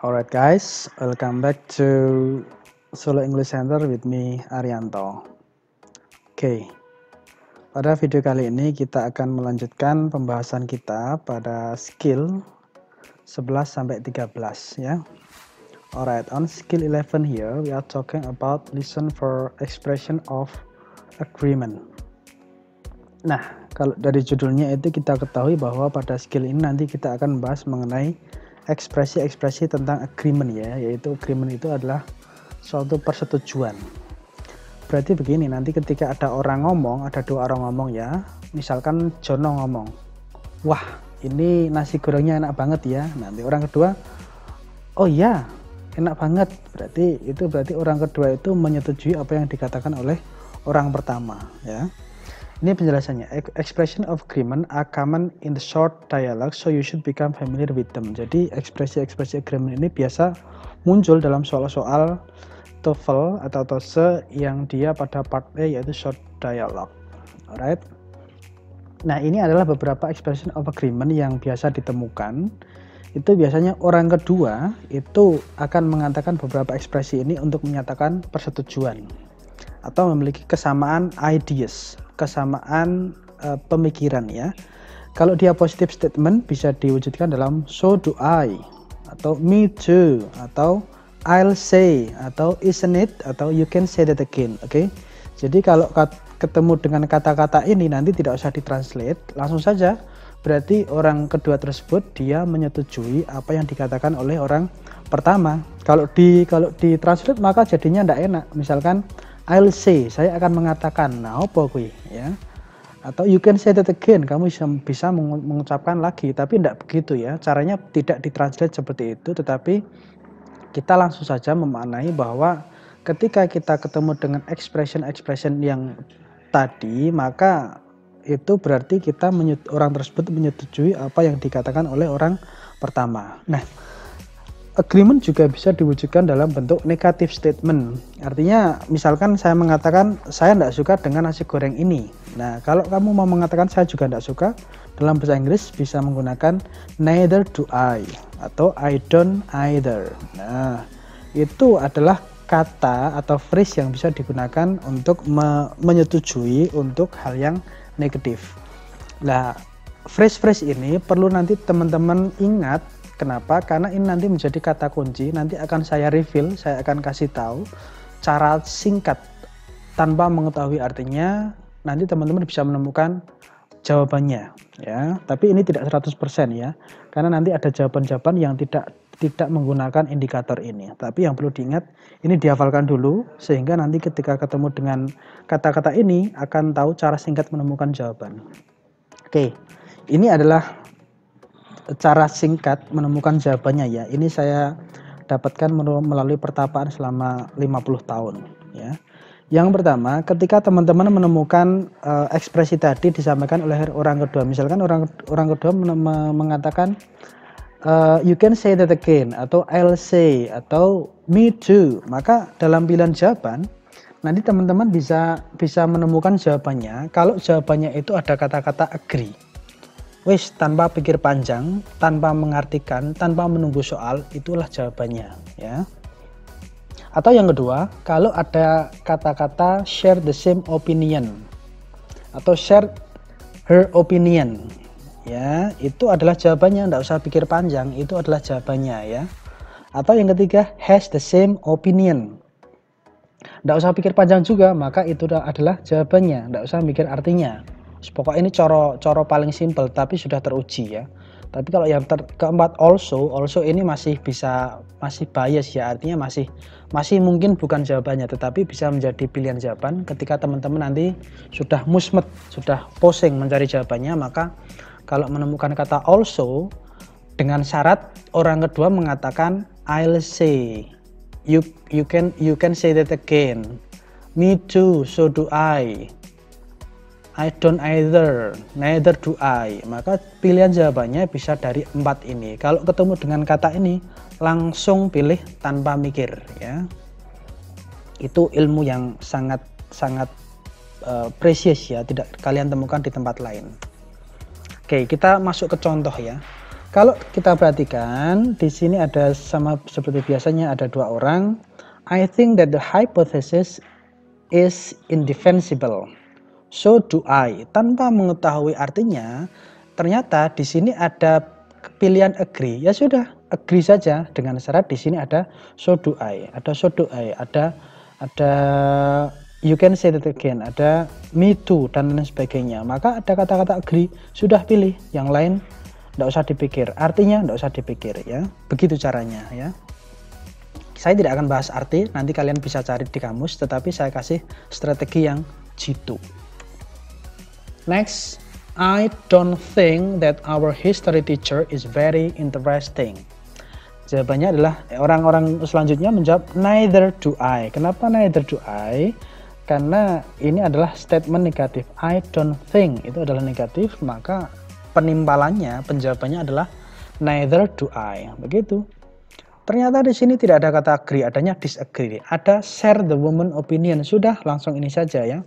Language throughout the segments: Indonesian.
Alright guys, welcome back to Solo English Center with me Arianto. Oke, pada video kali ini kita akan melanjutkan pembahasan kita pada skill 11-13 ya. Alright, on skill 11 here we are talking about listen for expression of agreement. Nah, kalau dari judulnya itu kita ketahui bahwa pada skill ini nanti kita akan membahas mengenai ekspresi-ekspresi tentang agreement ya, yaitu agreement itu adalah suatu persetujuan. Berarti begini, nanti ketika ada orang ngomong, ada dua orang ngomong ya, misalkan Jono ngomong, wah ini nasi gorengnya enak banget ya, nanti orang kedua, oh iya enak banget, berarti orang kedua itu menyetujui apa yang dikatakan oleh orang pertama ya. Ini penjelasannya. Expression of agreement are common in the short dialogue, so you should become familiar with them. Jadi ekspresi-ekspresi agreement ini biasa muncul dalam soal-soal TOEFL atau TOSE yang dia pada part A yaitu short dialogue. Alright. Nah, ini adalah beberapa expression of agreement yang biasa ditemukan. Itu biasanya orang kedua itu akan mengatakan beberapa ekspresi ini untuk menyatakan persetujuan atau memiliki kesamaan ideas, kesamaan pemikiran ya. Kalau dia positive statement bisa diwujudkan dalam so do I atau me too atau I'll say atau isn't it atau you can say that again. Oke. Jadi kalau ketemu dengan kata-kata ini nanti tidak usah ditranslate, langsung saja berarti orang kedua tersebut dia menyetujui apa yang dikatakan oleh orang pertama. Kalau ditranslate maka jadinya tidak enak. Misalkan I'll say, saya akan mengatakan, nah apa kuwi ya. Atau you can say that again, kamu bisa mengucapkan lagi, tapi tidak begitu ya. Caranya tidak ditranslate seperti itu, tetapi kita langsung saja memaknai bahwa ketika kita ketemu dengan expression yang tadi, maka itu berarti orang tersebut menyetujui apa yang dikatakan oleh orang pertama. Nah, agreement juga bisa diwujudkan dalam bentuk negative statement. Artinya misalkan saya mengatakan saya tidak suka dengan nasi goreng ini. Nah, kalau kamu mau mengatakan saya juga tidak suka, dalam bahasa Inggris bisa menggunakan neither do I atau I don't either. Nah, itu adalah kata atau phrase yang bisa digunakan untuk menyetujui untuk hal yang negatif. Nah, phrase ini perlu nanti teman-teman ingat. Kenapa? Karena ini nanti menjadi kata kunci, nanti akan saya reveal, saya akan kasih tahu cara singkat tanpa mengetahui artinya, nanti teman-teman bisa menemukan jawabannya ya. Tapi ini tidak 100% ya, karena nanti ada jawaban-jawaban yang tidak menggunakan indikator ini. Tapi yang perlu diingat, ini dihafalkan dulu sehingga nanti ketika ketemu dengan kata-kata ini akan tahu cara singkat menemukan jawaban. Oke, ini adalah cara singkat menemukan jawabannya ya. Ini saya dapatkan melalui pertapaan selama 50 tahun ya. Yang pertama, ketika teman-teman menemukan ekspresi tadi disampaikan oleh orang kedua, misalkan orang kedua mengatakan you can say that again atau I'll say atau me too, maka dalam pilihan jawaban nanti teman-teman bisa menemukan jawabannya kalau jawabannya itu ada kata-kata agree. Wis, tanpa pikir panjang, tanpa mengartikan, tanpa menunggu soal, itulah jawabannya ya. Atau yang kedua, kalau ada kata-kata share the same opinion atau share her opinion ya, itu adalah jawabannya, tidak usah pikir panjang, itu adalah jawabannya ya. Atau yang ketiga, has the same opinion, tidak usah pikir panjang juga, maka itu adalah jawabannya, tidak usah mikir artinya. Pokoknya ini coro paling simple tapi sudah teruji ya. Tapi kalau yang keempat also ini masih bias ya, artinya masih mungkin bukan jawabannya, tetapi bisa menjadi pilihan jawaban ketika teman-teman nanti sudah musmet, sudah pusing mencari jawabannya. Maka kalau menemukan kata also dengan syarat orang kedua mengatakan I'll say, you can say that again, me too, so do I don't either, neither do I, maka pilihan jawabannya bisa dari 4 ini. Kalau ketemu dengan kata ini langsung pilih tanpa mikir ya. Itu ilmu yang sangat precious ya, tidak kalian temukan di tempat lain. Oke, kita masuk ke contoh ya. Kalau kita perhatikan di sini ada sama seperti biasanya ada dua orang. I think that the hypothesis is indefensible. So do I. Tanpa mengetahui artinya, ternyata di sini ada pilihan agree. Ya sudah, agree saja dengan syarat di sini ada so do I, ada so do I, ada you can say that again, ada me too dan lain sebagainya. Maka ada kata-kata agree, sudah pilih, yang lain tidak usah dipikir. Artinya tidak usah dipikir ya. Begitu caranya ya. Saya tidak akan bahas arti, nanti kalian bisa cari di kamus, tetapi saya kasih strategi yang jitu. Next, I don't think that our history teacher is very interesting. Jawabannya adalah orang-orang selanjutnya menjawab neither do I. Kenapa neither do I? Karena ini adalah statement negatif. I don't think itu adalah negatif, maka penimbalannya, penjawabannya adalah neither do I. Begitu. Ternyata di sini tidak ada kata agree, adanya disagree. Ada share the woman opinion. Sudah, langsung ini saja ya.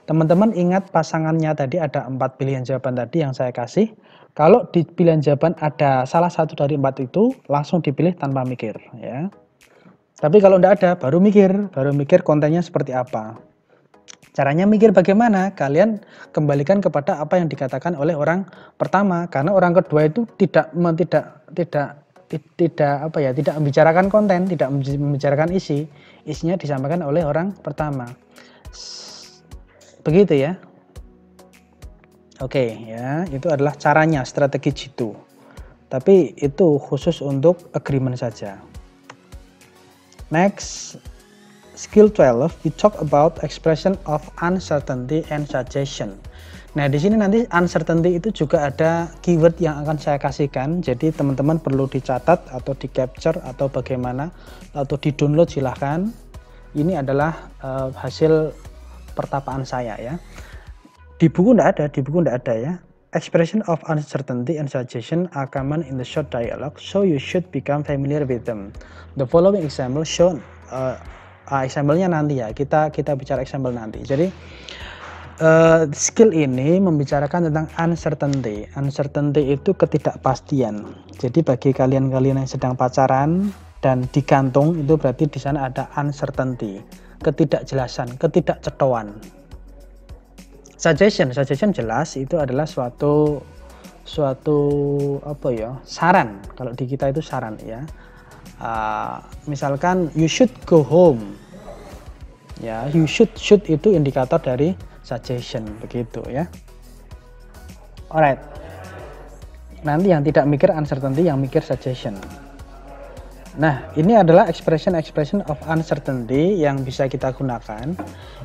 Teman-teman ingat pasangannya tadi ada 4 pilihan jawaban tadi yang saya kasih. Kalau di pilihan jawaban ada salah satu dari 4 itu, langsung dipilih tanpa mikir ya. Tapi kalau tidak ada, baru mikir kontennya seperti apa. Caranya mikir bagaimana? Kalian kembalikan kepada apa yang dikatakan oleh orang pertama, karena orang kedua itu tidak membicarakan konten, tidak membicarakan isi. Isinya disampaikan oleh orang pertama. Begitu ya. Oke ya, itu adalah caranya, strategi jitu. Tapi itu khusus untuk agreement saja. Next, skill 12, we talk about expression of uncertainty and suggestion. Nah, di sini nanti uncertainty itu juga ada keyword yang akan saya kasihkan. Jadi teman-teman perlu dicatat atau di capture atau bagaimana, atau di download silahkan. Ini adalah hasil pertapaan saya ya. Di buku tidak ada ya. Expression of uncertainty and suggestion are common in the short dialogue, so you should become familiar with them. The following example show example-nya nanti ya. Kita bicara example nanti. Jadi skill ini membicarakan tentang uncertainty. Uncertainty itu ketidakpastian. Jadi bagi kalian-kalian yang sedang pacaran dan digantung, itu berarti di sana ada uncertainty, ketidakjelasan, ketidakcetoan. Suggestion jelas itu adalah suatu apa ya, saran. Kalau di kita itu saran ya. Misalkan you should go home. Ya, you should itu indikator dari suggestion, begitu ya. Alright. Nanti yang tidak mikir uncertainty, yang mikir suggestion. Nah, ini adalah expression of uncertainty yang bisa kita gunakan.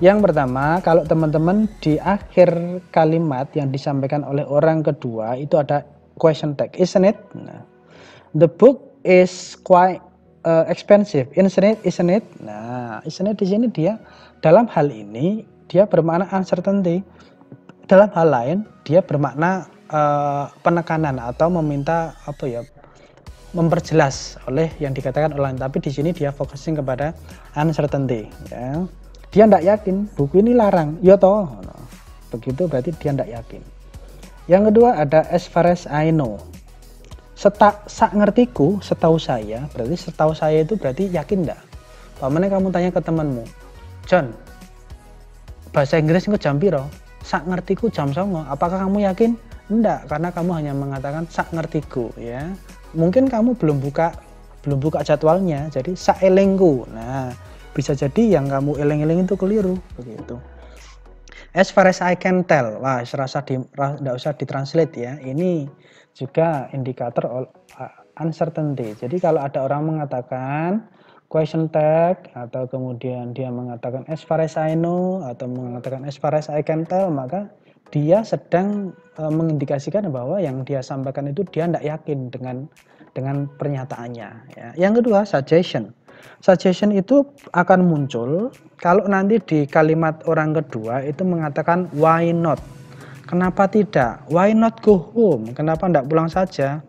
Yang pertama, kalau teman-teman di akhir kalimat yang disampaikan oleh orang kedua itu ada question tag, isn't it? Nah, the book is quite expensive, isn't it? Nah, isn't it di sini dia dalam hal ini dia bermakna uncertainty. Dalam hal lain dia bermakna penekanan atau meminta apa ya, memperjelas oleh yang dikatakan orang lain, tapi di sini dia focusing kepada uncertainty ya. Dia tidak yakin buku ini larang, ya toh. Begitu berarti dia tidak yakin. Yang kedua ada as far as I know. Sak ngertiku, setahu saya, berarti setahu saya itu berarti yakin enggak? Pamane kamu tanya ke temanmu, John, bahasa Inggris itu jam piro? Sak ngertiku jam 09. Apakah kamu yakin? Enggak, karena kamu hanya mengatakan sak ngertiku ya. Mungkin kamu belum buka jadwalnya, jadi saelengku. Nah, bisa jadi yang kamu eleng-eleng itu keliru, begitu. As far as I can tell, wah, tidak usah ditranslate ya. Ini juga indikator uncertainty. Jadi kalau ada orang mengatakan question tag atau kemudian dia mengatakan as far as I know atau mengatakan as far as I can tell, maka dia sedang mengindikasikan bahwa yang dia sampaikan itu dia tidak yakin dengan pernyataannya ya. Yang kedua, suggestion itu akan muncul kalau nanti di kalimat orang kedua itu mengatakan why not, kenapa tidak, why not go home, kenapa tidak pulang saja,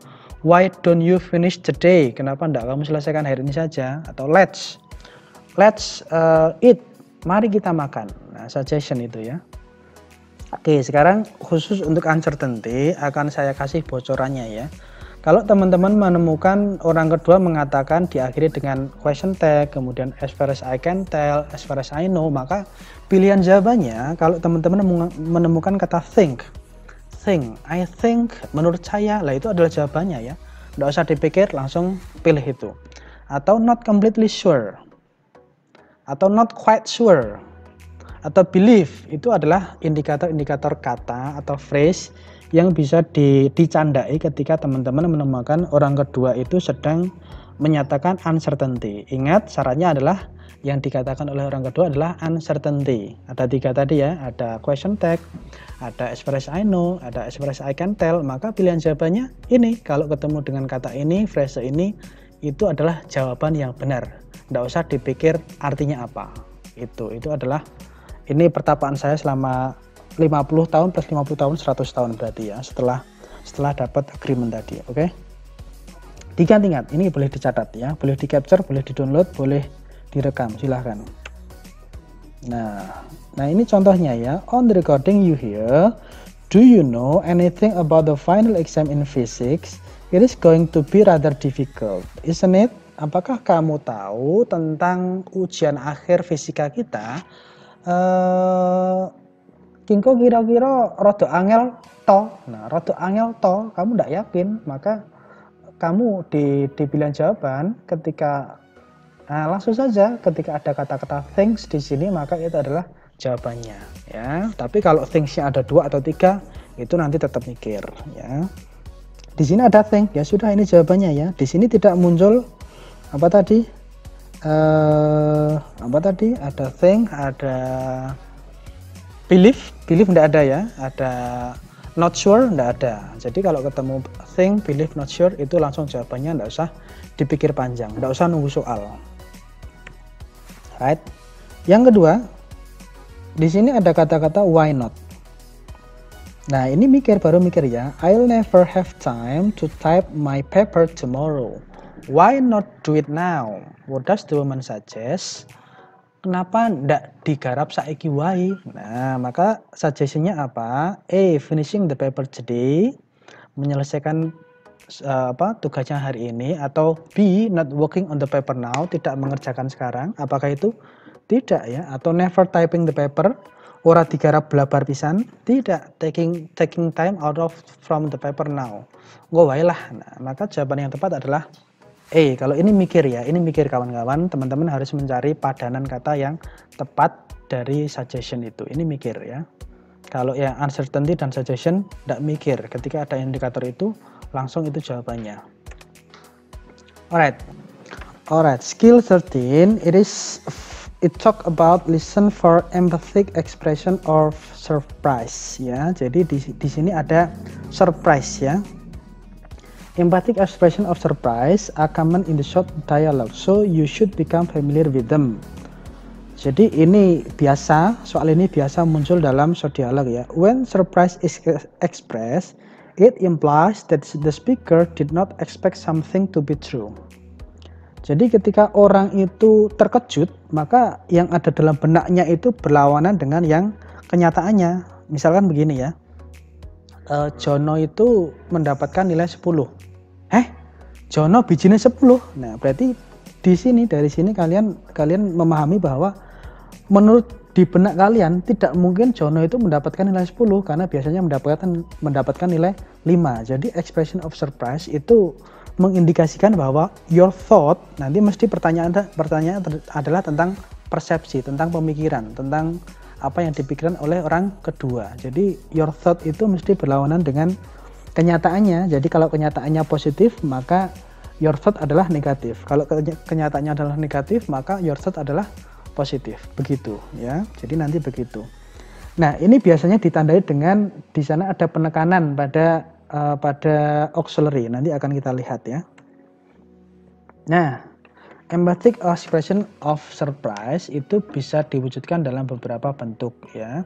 why don't you finish today, kenapa tidak kamu selesaikan hari ini saja, atau let's eat, mari kita makan. Nah, suggestion itu ya. Oke, sekarang khusus untuk uncertainty akan saya kasih bocorannya ya. Kalau teman-teman menemukan orang kedua mengatakan diakhiri dengan question tag, kemudian as far as I can tell, as far as I know, maka pilihan jawabannya kalau teman-teman menemukan kata think, I think, menurut saya, lah itu adalah jawabannya ya. Nggak usah dipikir, langsung pilih itu. Atau not completely sure, atau not quite sure, atau believe, itu adalah indikator-indikator kata atau phrase yang bisa dicandai ketika teman-teman menemukan orang kedua itu sedang menyatakan uncertainty. Ingat, syaratnya adalah yang dikatakan oleh orang kedua adalah uncertainty. Ada 3 tadi ya, ada question tag, ada as far as I know, ada as far as I can tell. Maka pilihan jawabannya ini. Kalau ketemu dengan kata ini, phrase ini, itu adalah jawaban yang benar. Nggak usah dipikir artinya apa. Itu adalah, ini pertapaan saya selama 50 tahun plus 50 tahun 100 tahun berarti ya, setelah dapat agreement tadi. Oke. Diingat, ini boleh dicatat ya, boleh di capture, boleh di download, boleh direkam, silahkan. Nah ini contohnya ya. On the recording you hear, do you know anything about the final exam in physics? It is going to be rather difficult, isn't it? Apakah kamu tahu tentang ujian akhir fisika kita? Kingko kira-kira rada angel to. Nah, rada angel to, kamu tidak yakin, maka kamu di pilihan jawaban ketika langsung saja ketika ada kata-kata things di sini, maka itu adalah jawabannya ya. Tapi kalau thingsnya ada 2 atau 3, itu nanti tetap mikir ya. Di sini ada think, ya sudah ini jawabannya ya. Di sini tidak muncul apa tadi? Ada think, ada believe tidak ada ya, ada not sure tidak ada. Jadi kalau ketemu think, believe, not sure, itu langsung jawabannya, tidak usah dipikir panjang, tidak usah nunggu soal. Right? Yang kedua, di sini ada kata-kata why not. Nah ini baru mikir ya. I'll never have time to type my paper tomorrow. Why not do it now? What does the woman suggest? Kenapa ndak digarap saiki wae? Nah, maka suggestionnya apa? A. Finishing the paper today, menyelesaikan tugasnya hari ini, atau B. Not working on the paper now, tidak mengerjakan sekarang. Apakah itu? Tidak ya. Atau never typing the paper, ora digarap blabar pisan? Tidak. Taking time out from the paper now. Go wae lah. Nah, maka jawaban yang tepat adalah kalau ini mikir ya, ini mikir kawan-kawan, teman-teman harus mencari padanan kata yang tepat dari suggestion itu. Ini mikir ya. Kalau yang uncertainty dan suggestion tidak mikir, ketika ada indikator itu langsung itu jawabannya. Alright. Skill 13, it talk about listen for empathic expression of surprise ya. Jadi di sini ada surprise ya. Empathic expression of surprise are common in the short dialogue, so you should become familiar with them. Jadi ini biasa, soal ini biasa muncul dalam short dialogue ya. When surprise is expressed, it implies that the speaker did not expect something to be true. Jadi ketika orang itu terkejut, maka yang ada dalam benaknya itu berlawanan dengan yang kenyataannya. Misalkan begini ya. Jono itu mendapatkan nilai 10. Jono bijinya 10. Nah, berarti dari sini kalian memahami bahwa menurut di benak kalian tidak mungkin Jono itu mendapatkan nilai 10 karena biasanya mendapatkan nilai 5. Jadi expression of surprise itu mengindikasikan bahwa your thought, nanti mesti pertanyaan adalah tentang persepsi, tentang pemikiran, tentang apa yang dipikirkan oleh orang kedua. Jadi your thought itu mesti berlawanan dengan kenyataannya. Jadi kalau kenyataannya positif, maka your thought adalah negatif. Kalau kenyataannya adalah negatif, maka your thought adalah positif. Begitu ya. Jadi nanti begitu. Nah, ini biasanya ditandai dengan di sana ada penekanan pada auxiliary. Nanti akan kita lihat ya. Nah, empathic expression of surprise itu bisa diwujudkan dalam beberapa bentuk ya.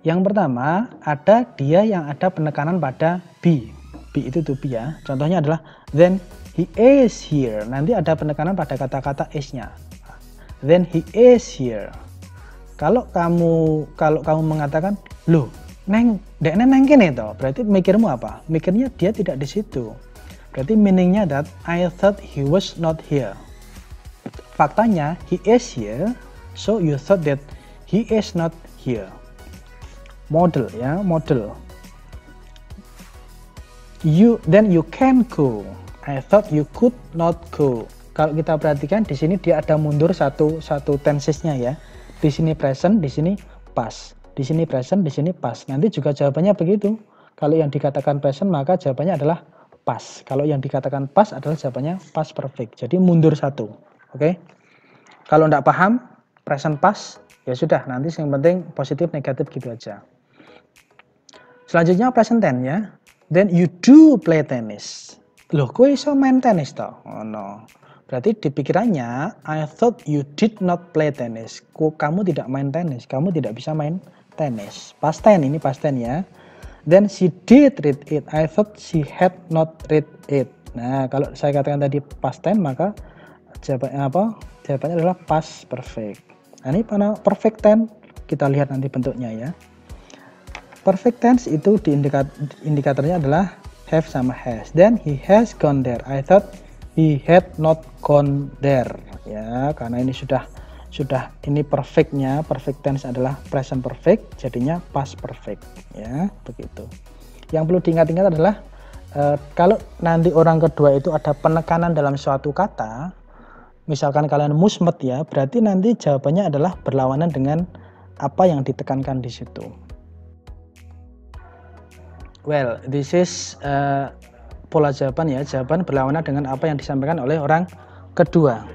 Yang pertama, ada dia yang ada penekanan pada be. Be itu to be ya. Contohnya adalah then he is here. Nanti ada penekanan pada kata-kata is-nya. Then he is here. Kalau kamu mengatakan, "Loh, dekne neng kene to." Berarti mikirmu apa? Mikirnya dia tidak di situ. Berarti meaningnya that I thought he was not here. Faktanya he is here, so you thought that he is not here. Model ya, model. Then you can go. I thought you could not go. Kalau kita perhatikan di sini dia ada mundur satu tensesnya ya. Di sini present, di sini past. Di sini present, di sini past. Nanti juga jawabannya begitu. Kalau yang dikatakan present maka jawabannya adalah past. Kalau yang dikatakan past adalah jawabannya past perfect. Jadi mundur satu. Oke. Kalau enggak paham present past ya sudah, nanti yang penting positif negatif gitu aja. Selanjutnya present tense ya. Then you do play tennis. Loh, kowe iso main tenis toh? Oh no. Berarti di pikirannya I thought you did not play tennis. Kamu tidak main tenis, kamu tidak bisa main tenis. Past tense, ini past tense ya. Then she did read it. I thought she had not read it. Nah, kalau saya katakan tadi past tense maka jawabannya apa? Jawabannya adalah past perfect. Nah, ini mana perfect tense? Kita lihat nanti bentuknya ya. Perfect tense itu di indikatornya adalah have sama has. Then he has gone there. I thought he had not gone there. Ya, karena ini sudah ini perfectnya, perfect tense adalah present perfect, jadinya past perfect. Ya, begitu. Yang perlu diingat-ingat adalah kalau nanti orang kedua itu ada penekanan dalam suatu kata, misalkan kalian musmet ya, berarti nanti jawabannya adalah berlawanan dengan apa yang ditekankan di situ. Well, this is pola jawaban ya, jawaban berlawanan dengan apa yang disampaikan oleh orang kedua.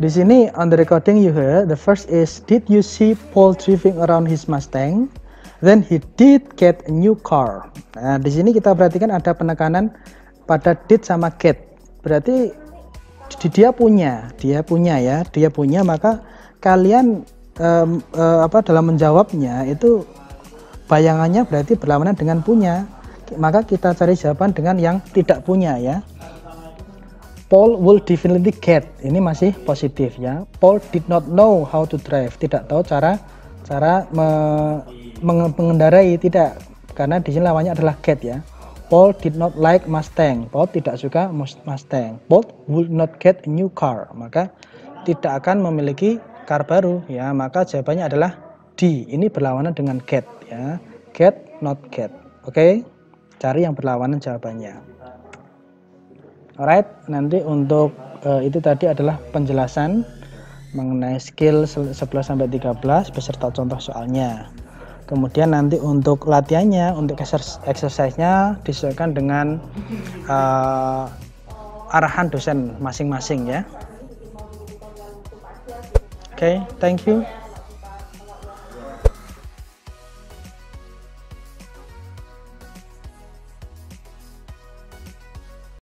Di sini on the recording you heard, the first is, did you see Paul driving around his Mustang? Then he did get a new car. Nah, di sini kita perhatikan ada penekanan pada did sama get. Berarti dia punya ya, maka kalian dalam menjawabnya itu bayangannya berarti berlawanan dengan punya. Maka kita cari jawaban dengan yang tidak punya ya. Paul will definitely get. Ini masih positif ya. Paul did not know how to drive. Tidak tahu cara mengendarai, tidak. Karena di sini lawannya adalah get ya. Paul did not like Mustang. Paul tidak suka Mustang. Paul will not get a new car. Maka tidak akan memiliki car baru ya. Maka jawabannya adalah D. Ini berlawanan dengan get ya. Get not get. Oke. Cari yang berlawanan jawabannya. Alright, nanti untuk itu tadi adalah penjelasan mengenai skill 11-13 beserta contoh soalnya. Kemudian nanti untuk latihannya, untuk exercise-nya disesuaikan dengan arahan dosen masing-masing ya. Oke, thank you.